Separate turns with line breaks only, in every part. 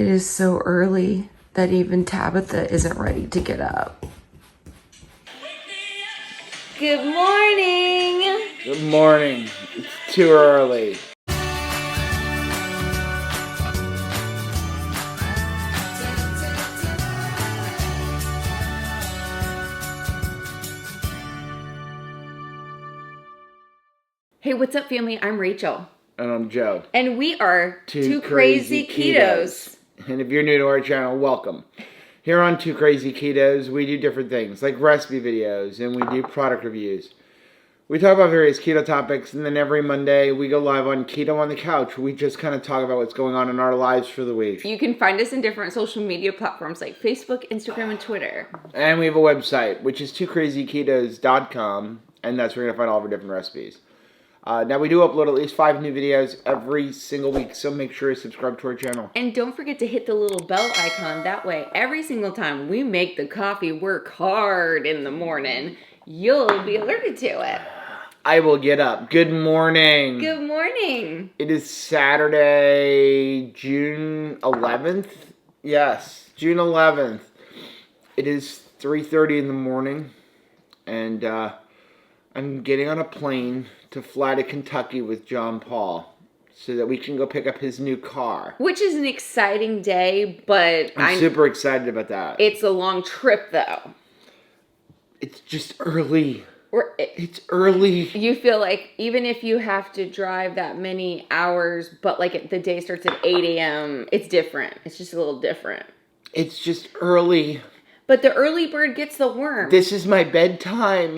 It is so early that even Tabitha isn't ready to get up. Good morning.
Good morning. It's too early.
Hey, what's up, family? I'm Rachel.
And I'm Joe.
And we are
Two Crazy Ketos. And if you're new to our channel, welcome. Here on Two Crazy Ketos, we do different things, like recipe videos, and we do product reviews. We talk about various keto topics, and then every Monday we go live on Keto on the Couch, where we just kind of talk about what's going on in our lives for the week.
You can find us in different social media platforms like Facebook, Instagram, and Twitter.
And we have a website, which is twocrazyketos.com, and that's where you're going to find all of our different recipes. Now, we do upload at least 5 new videos every single week, so make sure to subscribe to our channel.
And don't forget to hit the little bell icon. That way, every single time we make the coffee work hard in the morning, you'll be alerted to it.
I will get up. Good morning.
Good morning.
It is Saturday, June 11th. Yes, June 11th. It is 3:30 in the morning, and I'm getting on a plane to fly to Kentucky with John Paul so that we can go pick up his new car.
Which is an exciting day, but
I'm super excited about that.
It's a long trip, though.
It's just early. It's early.
You feel like even if you have to drive that many hours, but like the day starts at 8 a.m., it's different. It's just a little different.
It's just early.
But the early bird gets the worm.
This is my bedtime.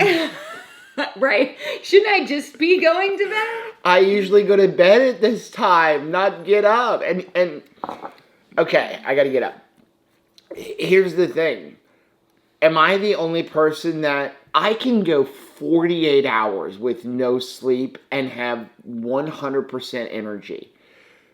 Right. Shouldn't I just be going to bed?
I usually go to bed at this time, not get up. And okay, I gotta get up. Here's the thing. Am I the only person that I can go 48 hours with no sleep and have 100% energy?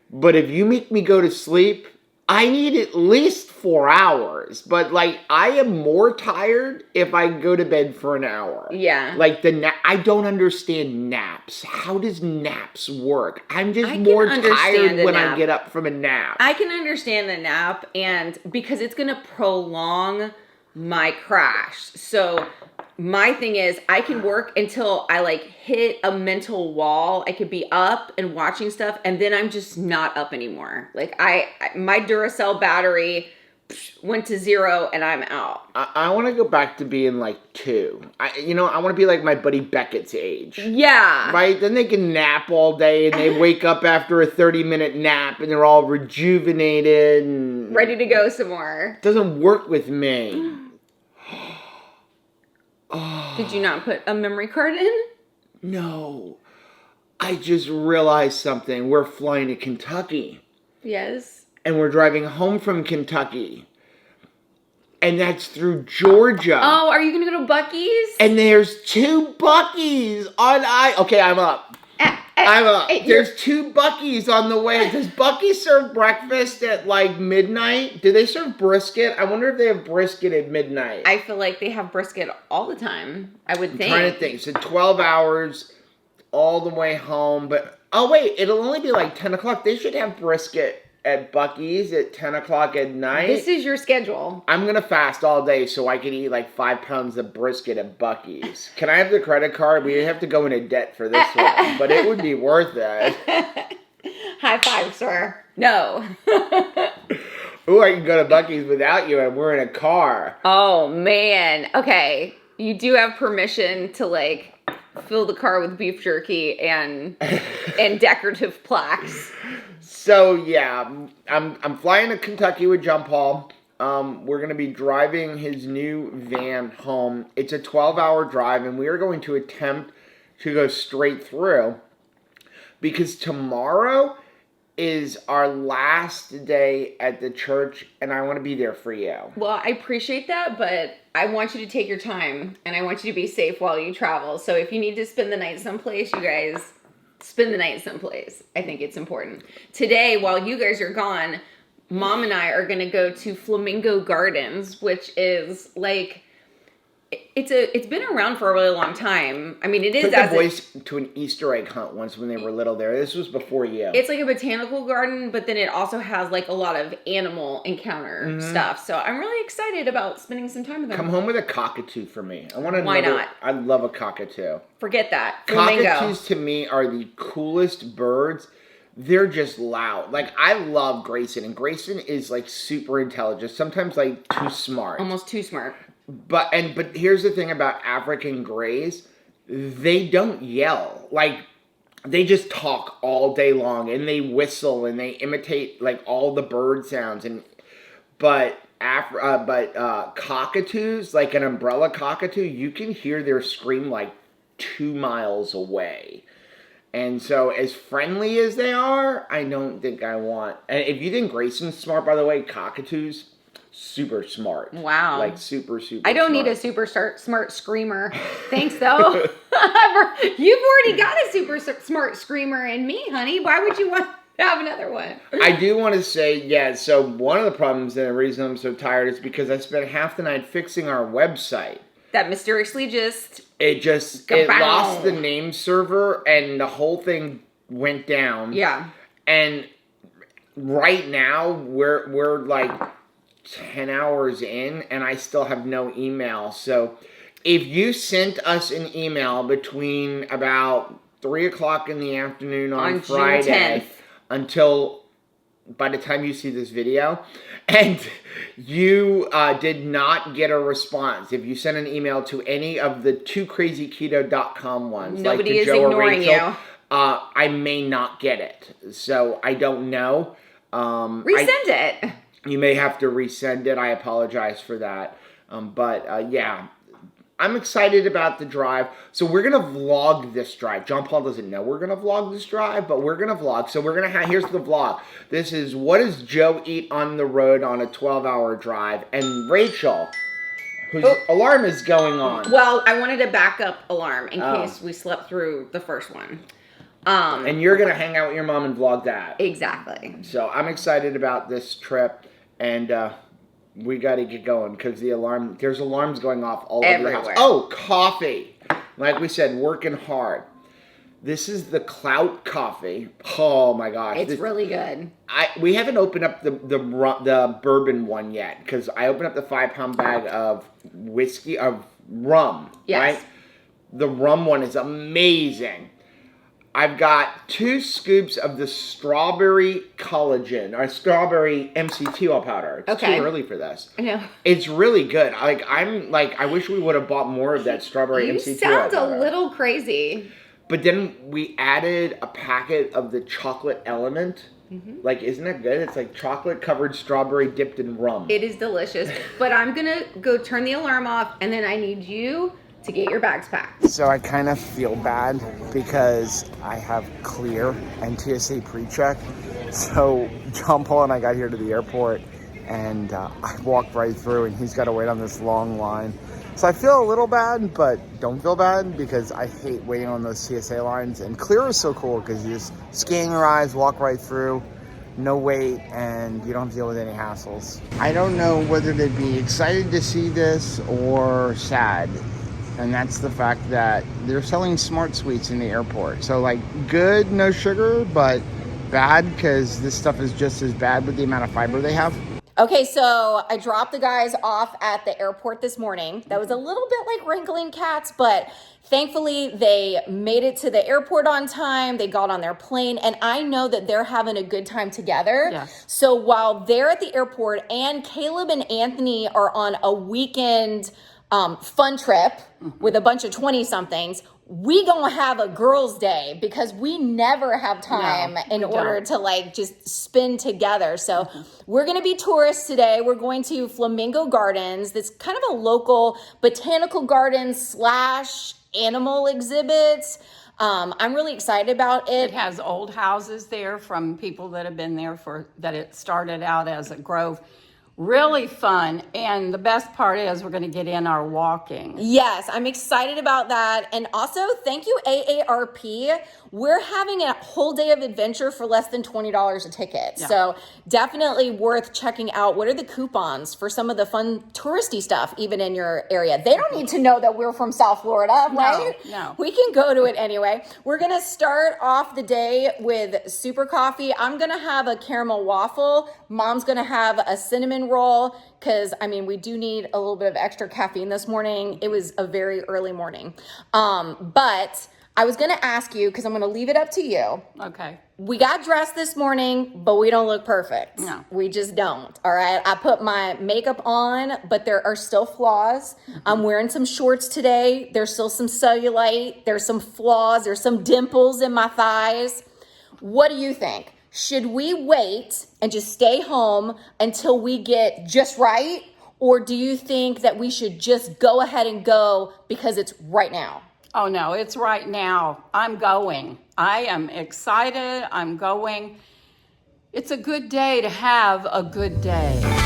But if you make me go to sleep, I need at least 4 hours. But, like, I am more tired if I go to bed for an hour.
Yeah.
Like, I don't understand naps. How does naps work? I'm just more tired when I get up from a nap.
I can understand the nap, and because it's going to prolong my crash. So my thing is I can work until I like hit a mental wall. I could be up and watching stuff, and then I'm just not up anymore. Like my Duracell battery went to 0 and I'm out.
I want to go back to being like 2. I want to be like my buddy Beckett's age.
Yeah.
Right? Then they can nap all day and they wake up after a 30-minute nap and they're all rejuvenated and
ready to go some more.
It doesn't work with me.
Oh. Did you not put a memory card in?
No. I just realized something. We're flying to Kentucky.
Yes.
And we're driving home from Kentucky. And that's through Georgia.
Oh, are you going to go to Buc-ee's?
And there's 2 Buc-ee's on Okay, I'm up. I'm up. There's 2 Buc-ee's on the way. Does Buc-ee serve breakfast at like midnight? Do they serve brisket? I wonder if they have brisket at midnight.
I feel like they have brisket all the time. I would think.
I'm trying to think. So 12 hours all the way home. But, oh wait, it'll only be like 10 o'clock. They should have brisket at Buc-ee's at 10 o'clock at night.
This is your schedule.
I'm going to fast all day so I can eat like 5 pounds of brisket at Buc-ee's. Can I have the credit card? We have to go into debt for this one, but it would be worth it.
High five, sir. No.
Ooh, I can go to Buc-ee's without you and we're in a car.
Oh, man. Okay. You do have permission to like fill the car with beef jerky and decorative plaques.
So yeah, I'm flying to Kentucky with John Paul. We're going to be driving his new van home. It's a 12-hour drive, and we are going to attempt to go straight through because tomorrow is our last day at the church, and I want to be there for you.
Well, I appreciate that, but I want you to take your time, and I want you to be safe while you travel. So if you need to spend the night someplace, you guys spend the night someplace. I think it's important. Today, while you guys are gone, Mom and I are going to go to Flamingo Gardens, which is like It's been around for a really long time. I mean, it is
Took
as
the boys to an Easter egg hunt once when they were little there. This was before you.
it's like a botanical garden, but then it also has like a lot of animal encounter stuff. So I'm really excited about spending some time with them.
Come home with a cockatoo for me. I want to.
Why not?
I love a cockatoo.
Forget that. Flamingo.
Cockatoos to me are the coolest birds. They're just loud. Like, I love Grayson, and Grayson is like super intelligent. Sometimes like too smart.
Almost too smart.
But here's the thing about African greys, they don't yell. Like, they just talk all day long, and they whistle, and they imitate like all the bird sounds. But cockatoos, like an umbrella cockatoo, you can hear their scream like 2 miles away. And so, as friendly as they are, I don't think I want. And if you think Grayson's smart, by the way, cockatoos, super smart.
Wow.
Like, super
I don't need a super smart screamer. Thanks, though. You've already got a super smart screamer in me, honey. Why would you want to have another one?
I do want to say, yeah, so one of the problems and the reason I'm so tired is because I spent half the night fixing our website.
That mysteriously
it lost the name server and the whole thing went down.
Yeah.
And right now we're like 10 hours in and I still have no email. So if you sent us an email between about 3 o'clock in the afternoon on Friday
June 10th.
until by the time you see this video, and you did not get a response, if you sent an email to any of the 2krazyketo.com ones,
nobody
like
is
Joe
ignoring
Rachel,
you.
I may not get it. So I don't know.
Resend it.
You may have to resend it. I apologize for that. Yeah. I'm excited about the drive. So we're going to vlog this drive. John Paul doesn't know we're going to vlog this drive, but we're going to vlog. So we're going to here's the vlog. This is what does Joe eat on the road on a 12-hour drive. And Rachel, whose alarm is going on.
Well, I wanted a backup alarm in case we slept through the first one.
And you're going to hang out with your mom and vlog that.
Exactly.
So I'm excited about this trip. And, we got to get going because there's alarms going off all over the house. Oh, coffee. Like we said, working hard. This is the Clout coffee. Oh my gosh.
It's really good.
We haven't opened up the bourbon one yet because I opened up the 5-pound bag of rum.
Yes.
Right? The rum one is amazing. I've got 2 scoops of the strawberry collagen, or strawberry MCT oil powder. It's too early for this.
I know.
It's really good. I wish we would have bought more of that strawberry MCT oil powder.
You sound a little crazy.
But then we added a packet of the chocolate element. Mm-hmm. Like, isn't that good? It's like chocolate covered strawberry dipped in rum.
It is delicious. But I'm going to go turn the alarm off, and then I need you to get your bags packed.
So I kind of feel bad because I have clear and TSA pre-check. So John Paul and I got here to the airport and I walked right through and he's got to wait on this long line. So I feel a little bad, but don't feel bad because I hate waiting on those TSA lines. And clear is so cool because you just scan your eyes, walk right through, no wait, and you don't have to deal with any hassles. I don't know whether to be excited to see this or sad. And that's the fact that they're selling Smart Sweets in the airport. So, like, good, no sugar, but bad because this stuff is just as bad with the amount of fiber they have.
Okay, so I dropped the guys off at the airport this morning. That was a little bit like wrangling cats, but thankfully they made it to the airport on time. They got on their plane, and I know that they're having a good time together.
Yes.
So while they're at the airport and Caleb and Anthony are on a weekend fun trip with a bunch of 20-somethings, we gonna have a girls' day because we never have time in order to like just spend together. So we're gonna be tourists today. We're going to Flamingo Gardens. That's kind of a local botanical garden / animal exhibits. I'm really excited about it.
It has old houses there from people that have been there that it started out as a grove. really fun. And the best part is we're going to get in our walking.
Yes, I'm excited about that. And also, thank you, AARP. We're having a whole day of adventure for less than $20 a ticket.
Yeah.
So definitely worth checking out. What are the coupons for some of the fun touristy stuff, even in your area? They don't need to know that we're from South Florida, right?
No.
We can go to it anyway. We're going to start off the day with super coffee. I'm going to have a caramel waffle. Mom's going to have a cinnamon roll because, I mean, we do need a little bit of extra caffeine this morning. It was a very early morning. But I was going to ask you, because I'm going to leave it up to you.
Okay.
We got dressed this morning, but we don't look perfect.
No.
We just don't. All right. I put my makeup on, but there are still flaws. I'm wearing some shorts today. There's still some cellulite. There's some flaws. There's some dimples in my thighs. What do you think? Should we wait and just stay home until we get just right? Or do you think that we should just go ahead and go because it's right now?
Oh, no, it's right now. I'm going. I am excited. I'm going. It's a good day to have a good day.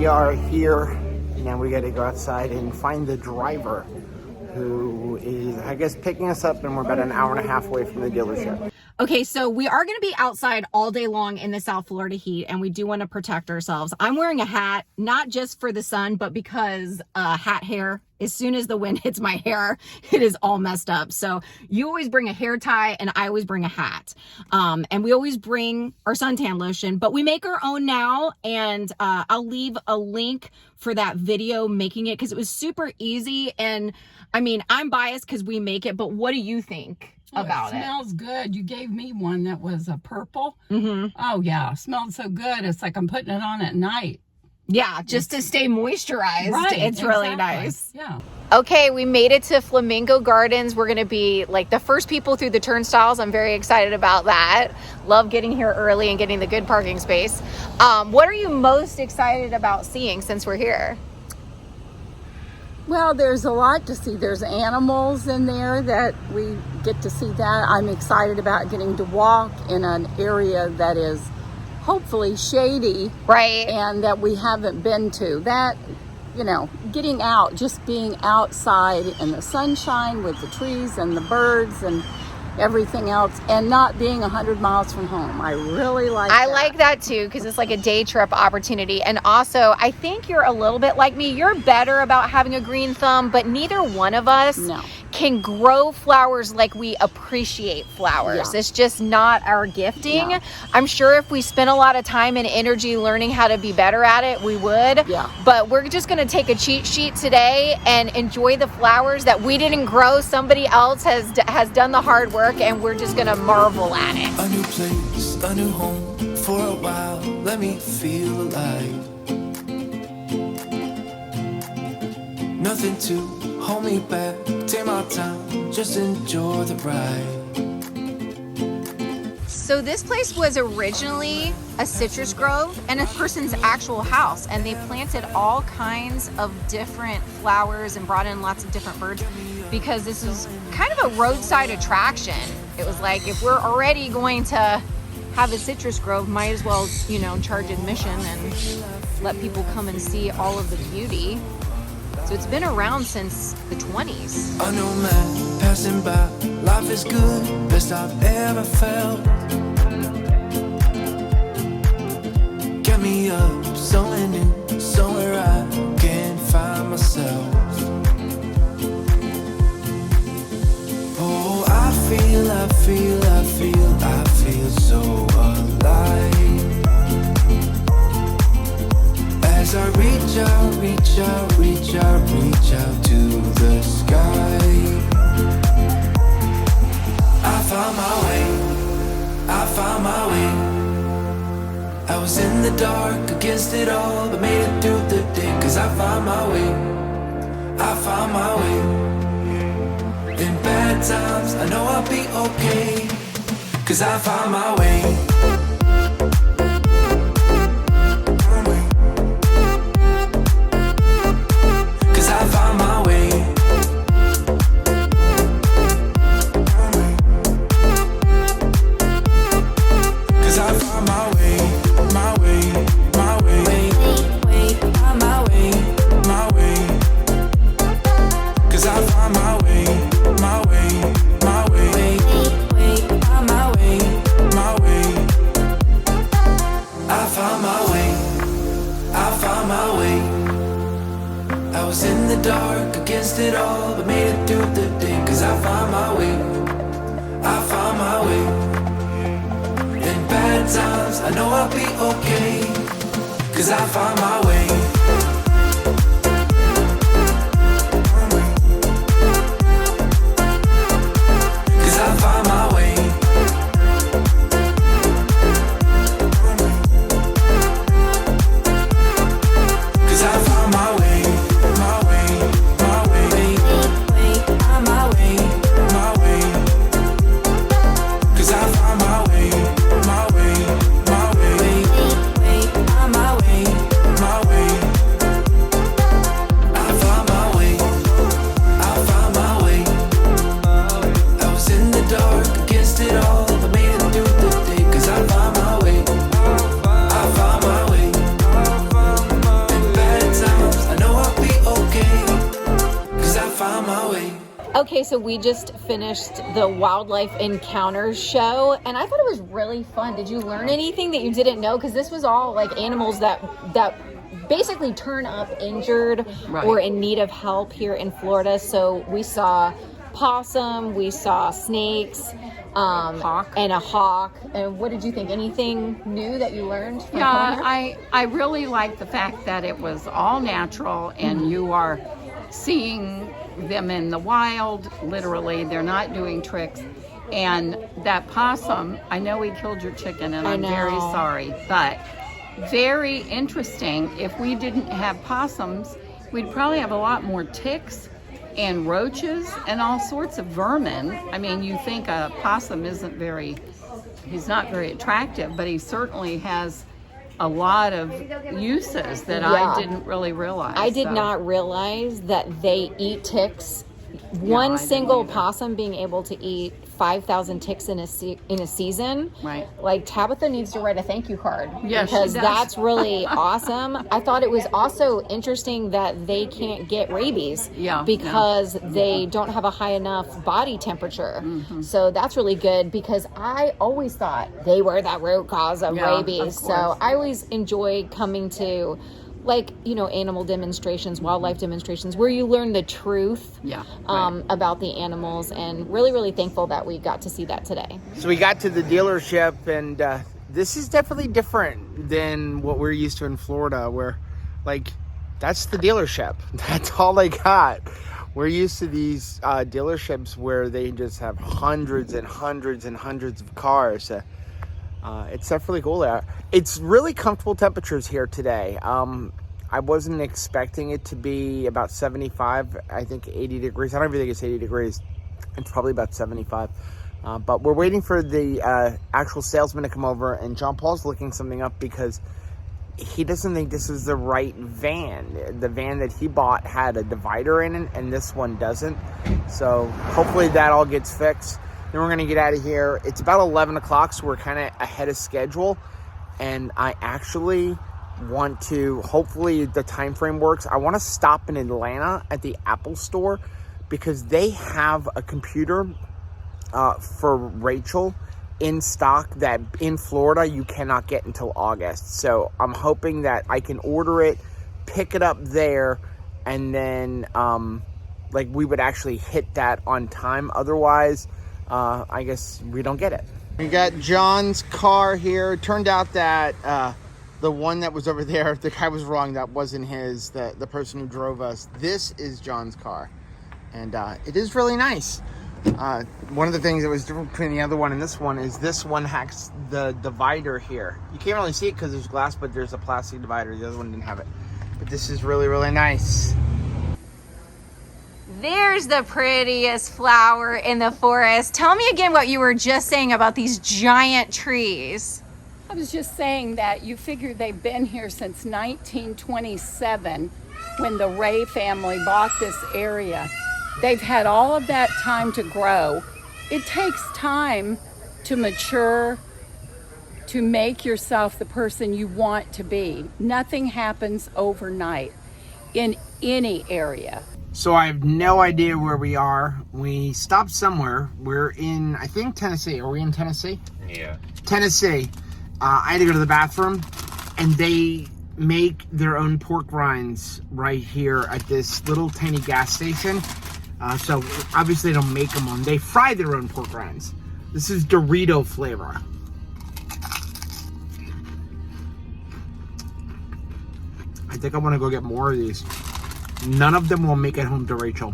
We are here. Now we got to go outside and find the driver who is, I guess, picking us up, and we're about an hour and a half away from the dealership.
Okay, so we are going to be outside all day long in the South Florida heat, and we do want to protect ourselves. I'm wearing a hat, not just for the sun, but because hat hair, as soon as the wind hits my hair, it is all messed up. So you always bring a hair tie, and I always bring a hat. And we always bring our suntan lotion, but we make our own now, and I'll leave a link for that video making it because it was super easy. And I mean, I'm biased because we make it, but what do you think about it?
It smells good. You gave me one that was a purple.
Mm-hmm.
Oh, yeah. It smelled so good. It's like I'm putting it on at night.
Yeah, just to stay moisturized.
Right,
It's really
exactly.
nice.
Yeah.
Okay, we made it to Flamingo Gardens. We're going to be like the first people through the turnstiles. I'm very excited about that. Love getting here early and getting the good parking space. What are you most excited about seeing since we're here?
Well, there's a lot to see. There's animals in there that we get to see that. I'm excited about getting to walk in an area that is hopefully shady.
Right.
And that we haven't been to. That, you know, getting out, just being outside in the sunshine with the trees and the birds and everything else, and not being 100 miles from home. I really like that.
I like that too, because it's like a day trip opportunity. And also, I think you're a little bit like me. You're better about having a green thumb, but neither one of us can grow flowers like we appreciate flowers.
Yeah.
It's just not our gifting.
No.
I'm sure if we spent a lot of time and energy learning how to be better at it, we would.
Yeah.
But we're just going to take a cheat sheet today and enjoy the flowers that we didn't grow. Somebody else has done the hard work, and we're just going to marvel at it.
A new place, a new home, for a while, let me feel alive. Nothing to hold me back, take my time, just enjoy the ride.
So this place was originally a citrus grove and a person's actual house, and they planted all kinds of different flowers and brought in lots of different birds because this is kind of a roadside attraction. It was like, if we're already going to have a citrus grove, might as well, you know, charge admission and let people come and see all of the beauty. So it's been around since the 20s.
A new man passing by, life is good, best I've ever felt. Get me up, somewhere new, somewhere I can find myself. Oh, I feel so alive. As I reach out to the sky. I found my way, I was in the dark against it all, but made it through the day. Cause I found my way, I found my way. In bad times, I know I'll be okay. Cause I found my way. Cause I found my way. Cause I found my way, my way, my way. Find my way, my way. Cause I found my way, my way, my way. Find my way, my way. I found my way, I found my way. I was in the dark against it all, but made it through the day. Cause I found my way, I found my way. In bad times, I know I'll be okay. Cause I found my way. Cause I found my way. Cause I found my way, my way, my way. Find my way, my way. Cause I found my way, my way, my way. Find my way, my way. I found my way, I found my way. I was in the dark against it all, but made it through the day. Cause I found my way, I found my way. In bad times, I know I'll be okay. Cause I found my way.
Okay, so we just finished the wildlife encounters show, and I thought it was really fun. Did you learn anything that you didn't know? Because this was all like animals that basically turn up injured or in need of help here in Florida. So we saw possum, we saw snakes,
Hawk.
and a hawk. And what did you think? Anything new that you learned from
Yeah,
coming here?
I really like the fact that it was all natural and you are seeing them in the wild, literally. They're not doing tricks. And that possum, I know he killed your chicken and I'm very
know.
sorry, but very interesting. If we didn't have possums, we'd probably have a lot more ticks and roaches and all sorts of vermin. I mean, you think a possum he's not very attractive, but he certainly has a lot of uses that I didn't really realize.
I did not realize that they eat ticks.
I
One
didn't
single
either.
possum being able to eat 5,000 ticks in a season.
Right.
Like Tabitha needs to write a thank you card.
Yes, she
because
does.
that's really awesome. I thought it was also interesting that they can't get rabies.
Yeah,
Because they don't have a high enough body temperature.
Mm-hmm.
So that's really good because I always thought they were the root cause of
Yeah,
rabies.
of
So
course.
I always enjoy coming to animal demonstrations, wildlife demonstrations, where you learn the truth about the animals, and really, really thankful that we got to see that today.
So we got to the dealership, and this is definitely different than what we're used to in Florida, where, that's the dealership. That's all they got. We're used to these dealerships where they just have hundreds and hundreds and hundreds of cars. It's definitely cool there. It's really comfortable temperatures here today. I wasn't expecting it to be about 75, I think 80 degrees. I don't even think it's 80 degrees. It's probably about 75. But we're waiting for the actual salesman to come over, and John Paul's looking something up because he doesn't think this is the right van. The van that he bought had a divider in it, and this one doesn't. So hopefully that all gets fixed. Then we're going to get out of here. It's about 11 o'clock, so we're kind of ahead of schedule. And I actually want to, hopefully the time frame works, I want to stop in Atlanta at the Apple store because they have a computer for Rachel in stock that in Florida you cannot get until August. So I'm hoping that I can order it, pick it up there, and then we would actually hit that on time. Otherwise, I guess we don't get it. We got John's car here. It turned out that the one that was over there, the guy was wrong. That wasn't his, the person who drove us. This is John's car. And it is really nice. One of the things that was different between the other one and this one is this one has the divider here. You can't really see it because there's glass, but there's a plastic divider. The other one didn't have it. But this is really, really nice.
There's the prettiest flower in the forest. Tell me again what you were just saying about these giant trees.
I was just saying that you figure they've been here since 1927 when the Ray family bought this area. They've had all of that time to grow. It takes time to mature, to make yourself the person you want to be. Nothing happens overnight in any area.
So I have no idea where we are. We stopped somewhere. We're in, I think, Tennessee. Are we in Tennessee?
Yeah.
Tennessee. I had to go to the bathroom, and they make their own pork rinds right here at this little tiny gas station. So obviously they don't make them on. They fry their own pork rinds. This is Dorito flavor. I think I want to go get more of these. None of them will make it home to Rachel.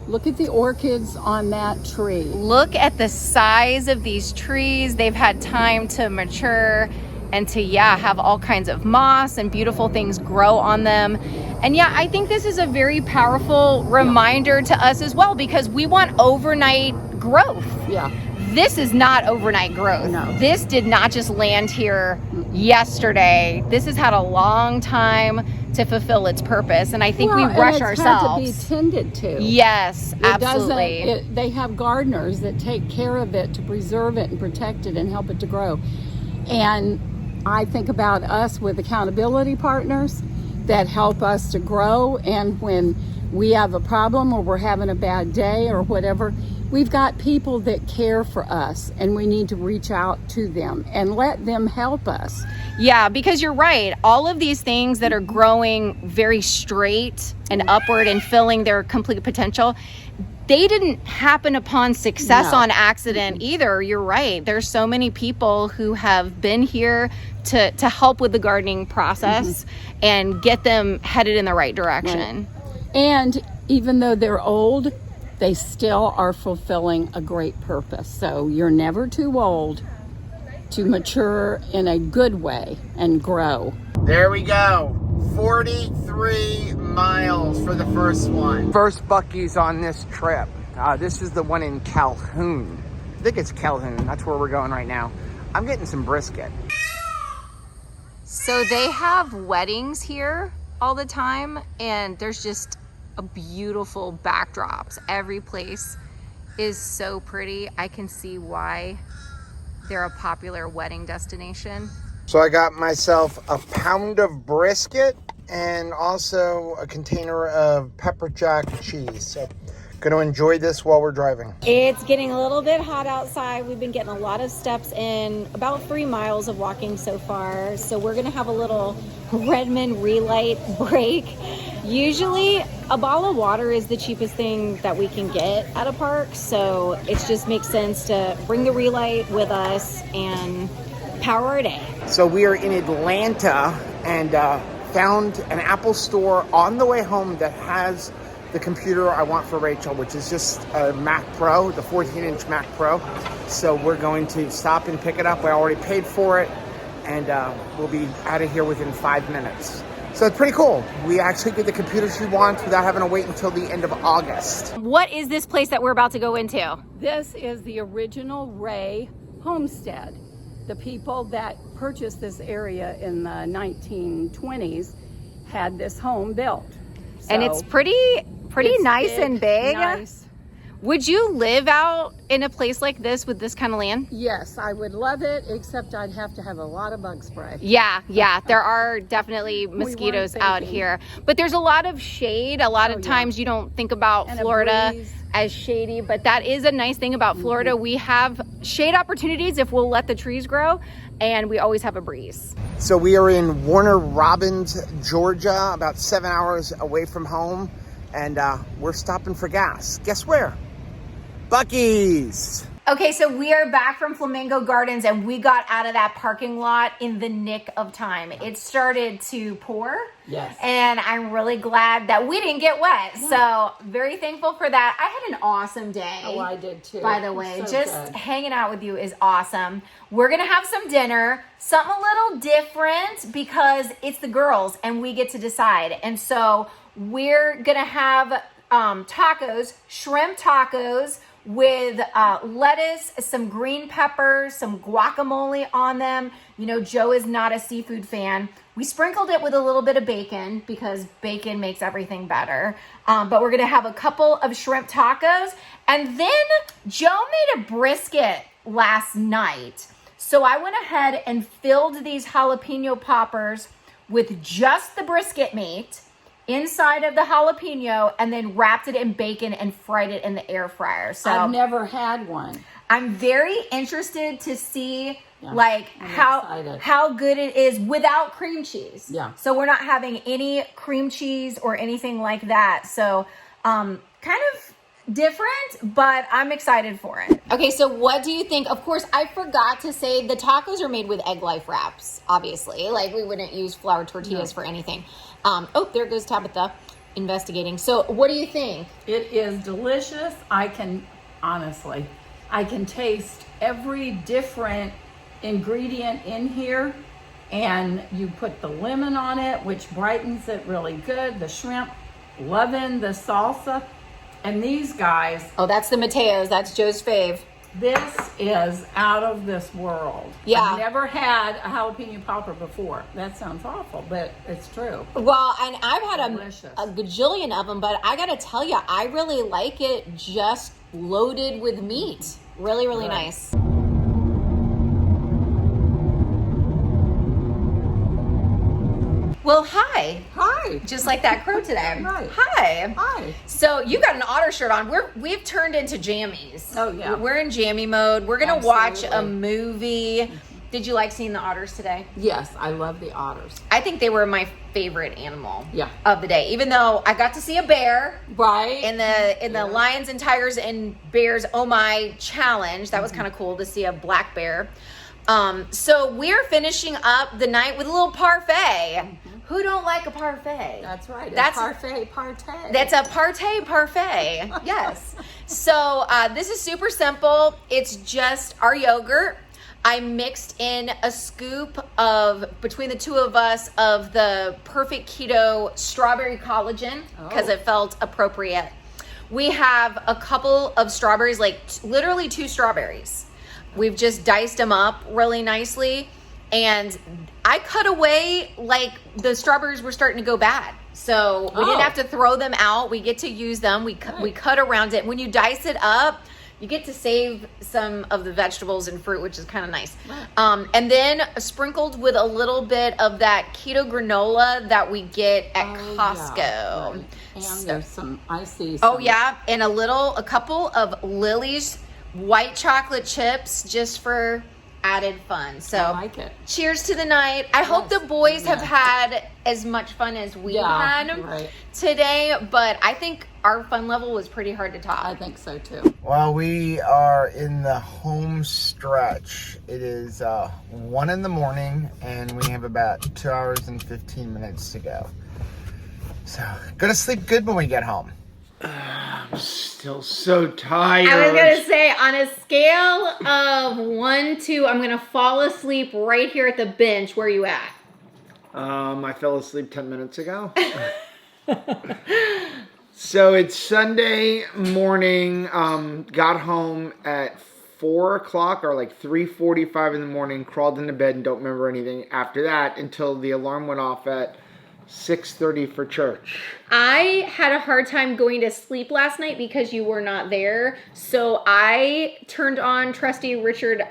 Look at the orchids on that tree.
Look at the size of these trees. They've had time to mature and to, have all kinds of moss and beautiful things grow on them. And I think this is a very powerful reminder to us as well, because we want overnight growth.
Yeah.
This is not overnight growth.
No.
This did not just land here yesterday. This has had a long time to fulfill its purpose, and I think we rush ourselves.
Had to be tended to.
Yes, absolutely.
They have gardeners that take care of it to preserve it and protect it and help it to grow. And I think about us with accountability partners that help us to grow, and when we have a problem or we're having a bad day or whatever, we've got people that care for us, and we need to reach out to them and let them help us.
Yeah, because you're right. All of these things that are growing very straight and upward and filling their complete potential, they didn't happen upon success on accident either. You're right. There's so many people who have been here to help with the gardening process and get them headed in the right direction.
Right. And even though they're old, they still are fulfilling a great purpose. So you're never too old to mature in a good way and grow.
There we go. 43 miles for the first one. First Buc-ee's on this trip. This is the one in Calhoun. I think it's Calhoun. That's where we're going right now. I'm getting some brisket.
So they have weddings here all the time, and there's just a beautiful backdrops. Every place is so pretty. I can see why they're a popular wedding destination.
So I got myself a pound of brisket and also a container of pepper jack cheese. So gonna enjoy this while we're driving.
It's getting a little bit hot outside. We've been getting a lot of steps in, about 3 miles of walking so far. So we're gonna have a little Redmond relight break. Usually a bottle of water is the cheapest thing that we can get at a park. So it just makes sense to bring the relight with us and power our day.
So we are in Atlanta and found an Apple store on the way home that has the computer I want for Rachel, which is just a Mac Pro, the 14-inch Mac Pro. So we're going to stop and pick it up. I already paid for it, and we'll be out of here within 5 minutes. So it's pretty cool. We actually get the computer she wants without having to wait until the end of August.
What is this place that we're about to go into?
This is the original Ray homestead. The people that purchased this area in the 1920s had this home built.
And it's pretty nice
big,
and big.
Nice.
Would you live out in a place like this with this kind of land?
Yes, I would love it, except I'd have to have a lot of bug spray.
Yeah. There are definitely mosquitoes out here. But there's a lot of shade. A lot of times you don't think about
And
Florida as shady, but that is a nice thing about Florida. We have shade opportunities if we'll let the trees grow, and we always have a breeze.
So we are in Warner Robins, Georgia, about 7 hours away from home, and we're stopping for gas. Guess where? Buc-ee's.
Okay, so we are back from Flamingo Gardens and we got out of that parking lot in the nick of time. It started to pour.
Yes.
And I'm really glad that we didn't get wet. So very thankful for that. I had an awesome day.
Oh, I did too.
By the way,
So
just
good.
hanging out with you is awesome. We're going to have some dinner, something a little different because it's the girls and we get to decide. And so we're going to have tacos, shrimp tacos with lettuce, some green peppers, some guacamole on them. You know, Joe is not a seafood fan. We sprinkled it with a little bit of bacon because bacon makes everything better. But we're going to have a couple of shrimp tacos. And then Joe made a brisket last night. So I went ahead and filled these jalapeno poppers with just the brisket meat inside of the jalapeno and then wrapped it in bacon and fried it in the air fryer. So
I've never had one.
I'm very interested to see
Yeah,
like
I'm excited.
how good it is without cream cheese.
Yeah.
So we're not having any cream cheese or anything like that. So kind of different, but I'm excited for it. Okay, so what do you think? Of course, I forgot to say the tacos are made with egg life wraps, obviously. Like we wouldn't use flour tortillas for anything. Oh, there goes Tabitha investigating. So what do you think?
It is delicious. I can taste every different ingredient in here. And you put the lemon on it, which brightens it really good. The shrimp, loving the salsa. And these guys,
Oh, that's the Mateos. That's Joe's fave.
this is out of this world.
Yeah.
I've never had a jalapeno popper before. That sounds awful, but it's true.
Well, and I've had
Delicious.
a gajillion of them, but I gotta tell you, I really like it just loaded with meat. Really, really
Right.
nice. Well, hi.
Hi.
Just like that crow today.
Right.
Hi.
Hi.
So you got an otter shirt on. We've turned into jammies.
Oh, yeah.
We're in jammy mode. We're gonna watch a
Absolutely.
movie. Did you like seeing the otters today?
Yes, I love the otters.
I think they were my favorite animal
Yeah.
of the day. Even though I got to see a bear
Right.
in the Lions and Tigers and Bears Oh My challenge. That was kind of cool to see a black bear. So we're finishing up the night with a little parfait. Who don't like a parfait?
That's right.
That's-
Parfait, partay.
That's a parfait. Yes. So this is super simple. It's just our yogurt. I mixed in a scoop of, between the two of us, of the Perfect Keto strawberry collagen because it felt appropriate. We have a couple of strawberries, like literally 2 strawberries. We've just diced them up really nicely. And I cut away like the strawberries were starting to go bad. So we didn't have to throw them out. We get to use them. We cut around it. When you dice it up, you get to save some of the vegetables and fruit, which is kind of nice. And then sprinkled with a little bit of that keto granola that we get at Costco.
Yeah, right. And there's some, I see some.
Oh yeah, and a couple of Lily's white chocolate chips just for added fun. So
I like it.
cheers to the night. I hope the boys have had as much fun as we had
right.
today, but I think our fun level was pretty hard to top.
I think so too.
Well, we are in the home stretch. It is 1 a.m. and we have about 2 hours and 15 minutes to go. So, gonna sleep good when we get home. I'm still so tired.
I was gonna say, on a scale of 1 to, I'm gonna fall asleep right here at the bench. Where are you at?
I fell asleep 10 minutes ago. So it's Sunday morning. Got home at 4 o'clock or like 3:45 in the morning. Crawled into bed and don't remember anything after that until the alarm went off at 6:30 for church.
I had a hard time going to sleep last night because you were not there. So I turned on trusty Richard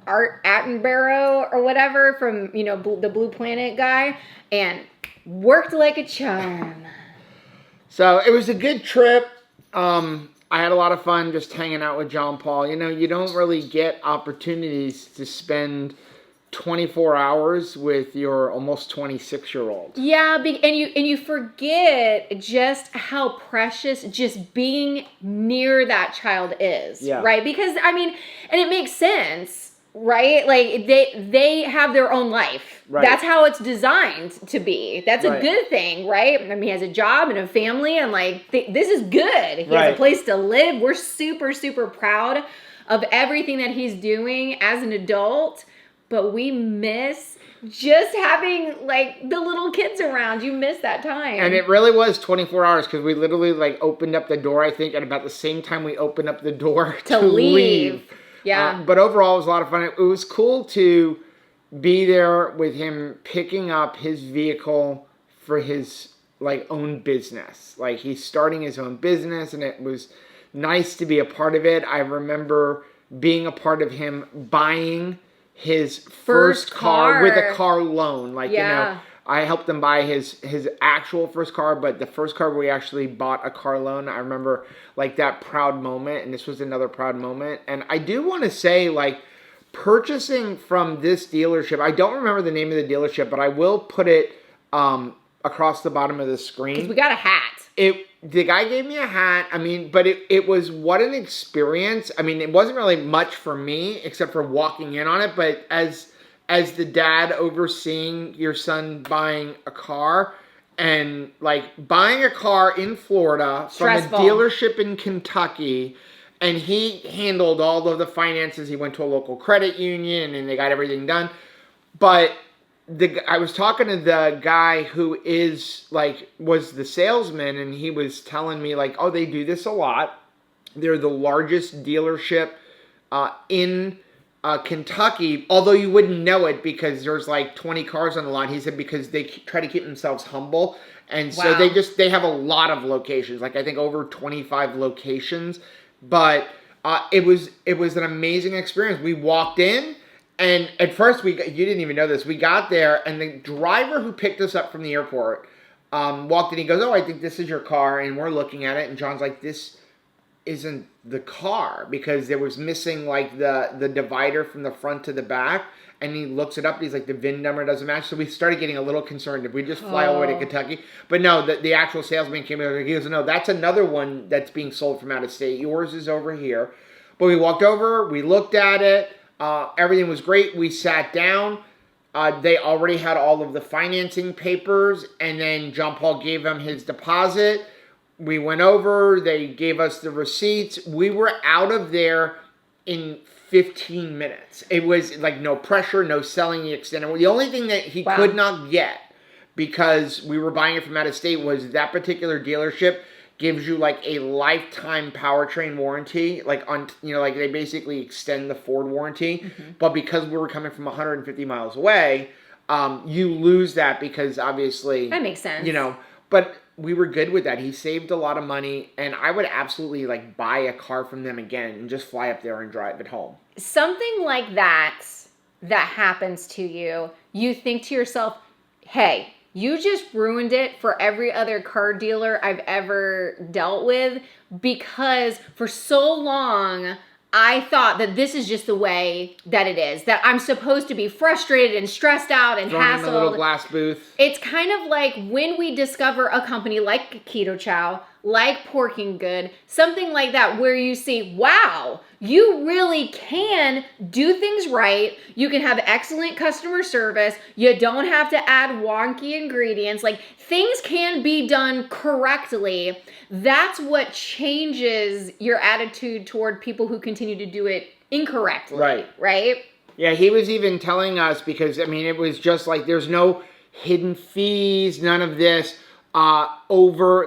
Attenborough or whatever from, the Blue Planet guy and worked like a charm.
So it was a good trip. I had a lot of fun just hanging out with John Paul. You don't really get opportunities to spend 24 hours with your almost 26-year-old.
Yeah, and you forget just how precious just being near that child is,
Yeah.
right? Because I mean, and it makes sense, right? Like they have their own life.
Right.
That's how it's designed to be. That's
Right.
a good thing, right? I mean, he has a job and a family, and like this is good. He has
Right.
a place to live. We're super, super proud of everything that he's doing as an adult. But we miss just having like the little kids around. You miss that time.
And it really was 24 hours because we literally like opened up the door, I think, at about the same time we opened up the door to leave.
Yeah.
But overall, it was a lot of fun. It was cool to be there with him picking up his vehicle for his like own business. Like he's starting his own business, and it was nice to be a part of it. I remember being a part of him buying his first car with a car loan. Like,
Yeah.
you know, I helped him buy his actual first car, but the first car we actually bought a car loan. I remember like that proud moment, and this was another proud moment. And I do want to say, like, purchasing from this dealership, I don't remember the name of the dealership, but I will put it across the bottom of the screen.
'Cause we got a hat.
The guy gave me a hat. I mean, but it was what an experience. I mean, it wasn't really much for me except for walking in on it. But as the dad overseeing your son buying a car and like buying a car in Florida
Stressful.
from a dealership in Kentucky, and he handled all of the finances. He went to a local credit union and they got everything done. But I was talking to the guy who was the salesman, and he was telling me like, oh, they do this a lot. They're the largest dealership in Kentucky, although you wouldn't know it because there's like 20 cars on the lot. He said because they try to keep themselves humble, and so
Wow.
they have a lot of locations. Like I think over 25 locations, but it was an amazing experience. We walked in. And at first, you didn't even know this. We got there, and the driver who picked us up from the airport walked in. He goes, oh, I think this is your car. And we're looking at it, and John's like, this isn't the car, because there was missing, like, the divider from the front to the back. And he looks it up, and he's like, the VIN number doesn't match. So we started getting a little concerned. Did we just fly all the way to Kentucky? But no, the actual salesman came in. He goes, no, that's another one that's being sold from out of state. Yours is over here. But we walked over. We looked at it. Everything was great. We sat down. They already had all of the financing papers, and then John Paul gave them his deposit. We went over. They gave us the receipts. We were out of there in 15 minutes. It was like no pressure, no selling the extended. The only thing that he could not get, because we were buying it from out of state, was that particular dealership gives you like a lifetime powertrain warranty, like on, you know, like they basically extend the Ford warranty. Mm-hmm. But because we were coming from 150 miles away, you lose that because obviously
That makes sense.
You know, but we were good with that. He saved a lot of money, and I would absolutely like buy a car from them again and just fly up there and drive it home.
Something like that happens to you, you think to yourself, hey, you just ruined it for every other car dealer I've ever dealt with, because for so long I thought that this is just the way that it is, that I'm supposed to be frustrated and stressed out and
Thrown in
hassled.
the little glass booth.
It's kind of like when we discover a company like Keto Chow, like Porking Good, something like that, where you see, wow, you really can do things right. You can have excellent customer service. You don't have to add wonky ingredients. Like, things can be done correctly. That's what changes your attitude toward people who continue to do it incorrectly. Right?
Yeah, he was even telling us, because, I mean, it was just like, there's no hidden fees, none of this. Over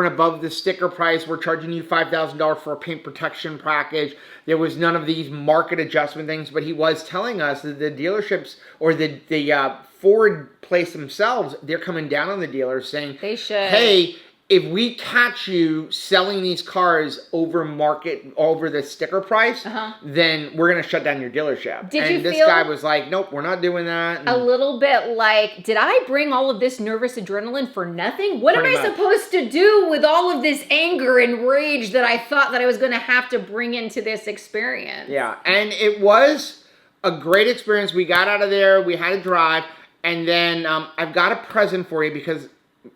and above the sticker price, we're charging you $5,000 for a paint protection package. There was none of these market adjustment things, but he was telling us that the dealerships or the Ford place themselves, they're coming down on the dealers saying,
They should.
Hey, if we catch you selling these cars over the sticker price, then we're going to shut down your dealership. This guy was like, nope, we're not doing that. And
a little bit like, did I bring all of this nervous adrenaline for nothing? What am I supposed to do with all of this anger and rage that I thought that I was going to have to bring into this experience?
Yeah, and it was a great experience. We got out of there. We had to drive. And then I've got a present for you because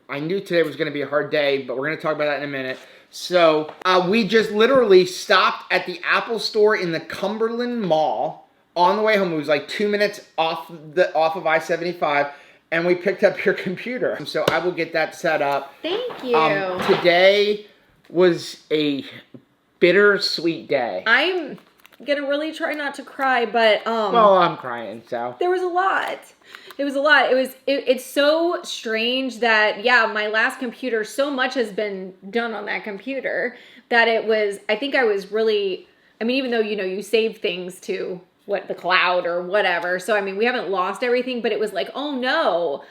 I knew today was going to be a hard day, but we're going to talk about that in a minute. So we just literally stopped at the Apple store in the Cumberland Mall on the way home. It was like 2 minutes off of I-75, and we picked up your computer. So I will get that set up.
Thank you.
Today was a bittersweet day.
I'm gonna really try not to cry, but
Well, I'm crying, so.
there was a lot. It was a lot. It's so strange that, yeah, my last computer, so much has been done on that computer that I think I was really, I mean, even though, you save things to the cloud or whatever. So, I mean, we haven't lost everything, but it was like, oh no,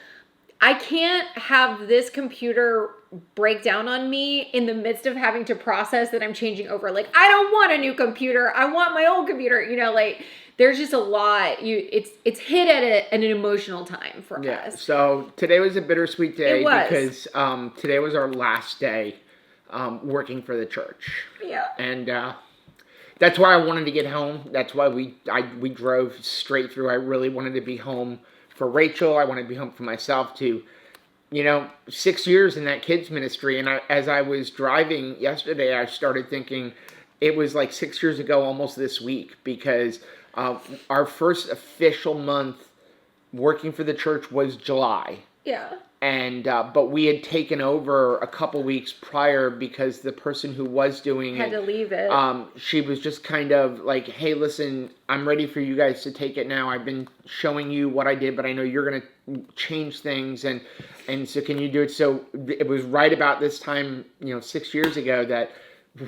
I can't have this computer break down on me in the midst of having to process that I'm changing over. Like, I don't want a new computer. I want my old computer, there's just a lot. It's hit at an emotional time for us.
So today was a bittersweet day
It was.
because today was our last day working for the church.
Yeah.
And that's why I wanted to get home. That's why we drove straight through. I really wanted to be home for Rachel. I wanted to be home for myself too. 6 years in that kids ministry. And as I was driving yesterday, I started thinking it was like 6 years ago almost this week because our first official month working for the church was July.
Yeah.
And but we had taken over a couple weeks prior because the person who was doing
Had to leave it.
She was just kind of like, hey, listen, I'm ready for you guys to take it now. I've been showing you what I did, but I know you're going to change things. And so can you do it? So it was right about this time, 6 years ago that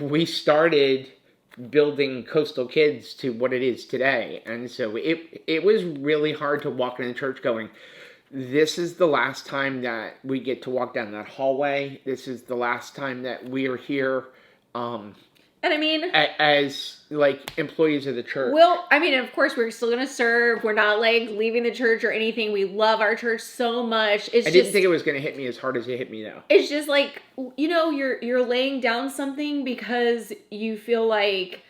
we started building Coastal Kids to what it is today. And so it was really hard to walk in the church going, this is the last time that we get to walk down that hallway. This is the last time that we are here
and I mean,
as like employees of the church.
Well, I mean, of course, we're still going to serve. We're not like leaving the church or anything. We love our church so much.
I didn't think it was going to hit me as hard as it hit me though.
It's just like, you're laying down something because you feel like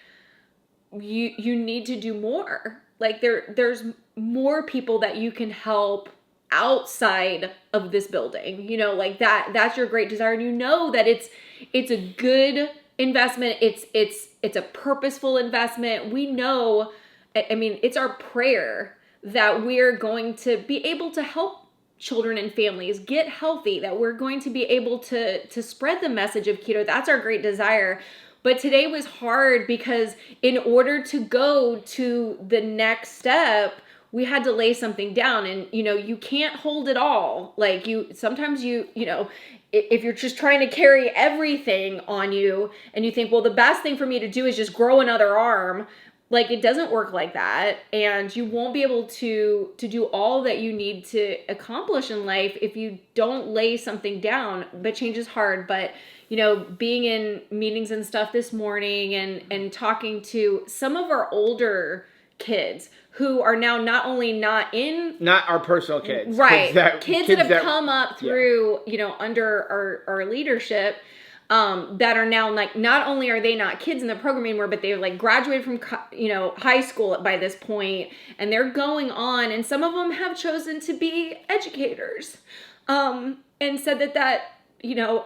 you need to do more. Like there's more people that you can help outside of this building, like that's your great desire. And that it's a good investment. It's a purposeful investment. We know, I mean, it's our prayer that we're going to be able to help children and families get healthy, that we're going to be able to spread the message of keto. That's our great desire. But today was hard because in order to go to the next step, we had to lay something down. And, you can't hold it all. Like sometimes if you're just trying to carry everything on you and you think, well, the best thing for me to do is just grow another arm. Like, it doesn't work like that. And you won't be able to do all that you need to accomplish in life if you don't lay something down. But change is hard. But, being in meetings and stuff this morning and talking to some of our older kids who are now not only not
our personal kids,
right? Kids that have come up through, under our leadership, that are now like, not only are they not kids in the program anymore, but they've like graduated from, high school by this point, and they're going on, and some of them have chosen to be educators, and said that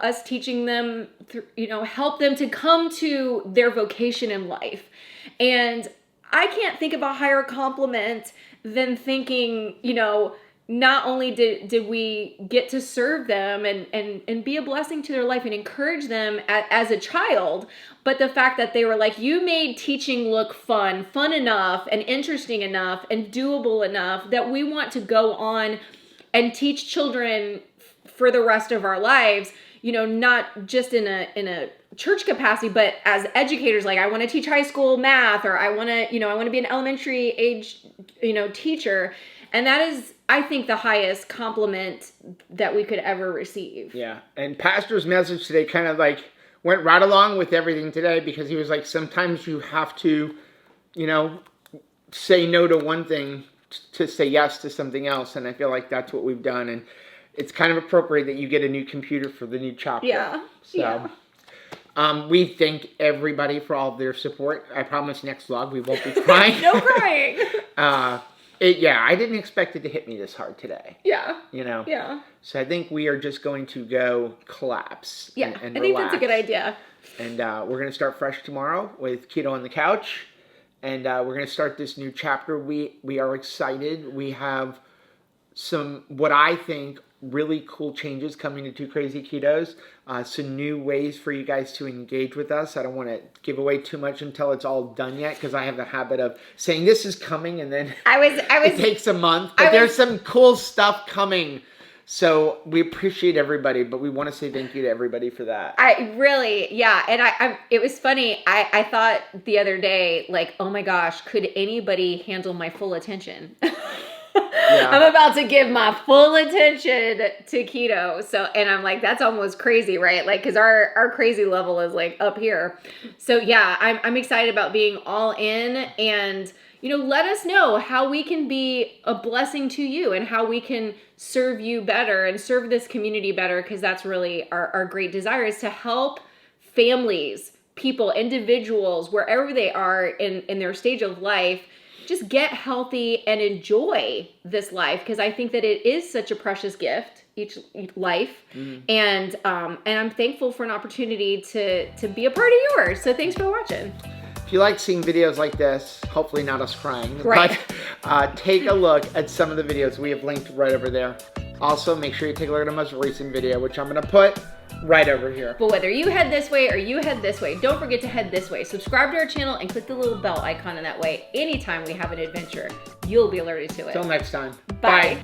us teaching them, help them to come to their vocation in life. And I can't think of a higher compliment than thinking, not only did we get to serve them and be a blessing to their life and encourage them as a child, but the fact that they were like, you made teaching look fun enough and interesting enough and doable enough that we want to go on and teach children for the rest of our lives, not just in a church capacity, but as educators. Like, I want to teach high school math, or I want to be an elementary age, teacher. And that is, I think, the highest compliment that we could ever receive.
Yeah. And Pastor's message today kind of like went right along with everything today, because he was like, sometimes you have to, say no to one thing to say yes to something else. And I feel like that's what we've done. And it's kind of appropriate that you get a new computer for the new chapter.
Yeah.
So,
yeah.
We thank everybody for all of their support. I promise next vlog we won't be crying.
No crying.
I didn't expect it to hit me this hard today.
Yeah.
You know?
Yeah.
So I think we are just going to go collapse.
Yeah,
and
I think
relax.
that's a good idea.
And we're going to start fresh tomorrow with Keto on the Couch. And we're going to start this new chapter. We are excited. We have some, what I think, really cool changes coming to Two Crazy Ketos. Some new ways for you guys to engage with us. I don't want to give away too much until it's all done yet, because I have the habit of saying this is coming and then it takes a month. But there's some cool stuff coming. So we appreciate everybody, but we want to say thank you to everybody for that.
And it was funny. I thought the other day, like, oh my gosh, could anybody handle my full attention? Yeah. I'm about to give my full attention to keto. So, and I'm like, that's almost crazy, right? Like, cause our crazy level is like up here. So yeah, I'm excited about being all in, and, let us know how we can be a blessing to you and how we can serve you better and serve this community better. Cause that's really our great desire, is to help families, people, individuals, wherever they are in their stage of life, just get healthy and enjoy this life, because I think that it is such a precious gift, each life. And I'm thankful for an opportunity to be a part of yours. So thanks for watching.
If you like seeing videos like this, hopefully not us crying,
right,
but take a look at some of the videos we have linked right over there. Also, make sure you take a look at our most recent video, which I'm going to put right over here.
But whether you head this way or you head this way, don't forget to head this way. Subscribe to our channel and click the little bell icon in that way. Anytime we have an adventure, you'll be alerted to it.
Till next time.
Bye.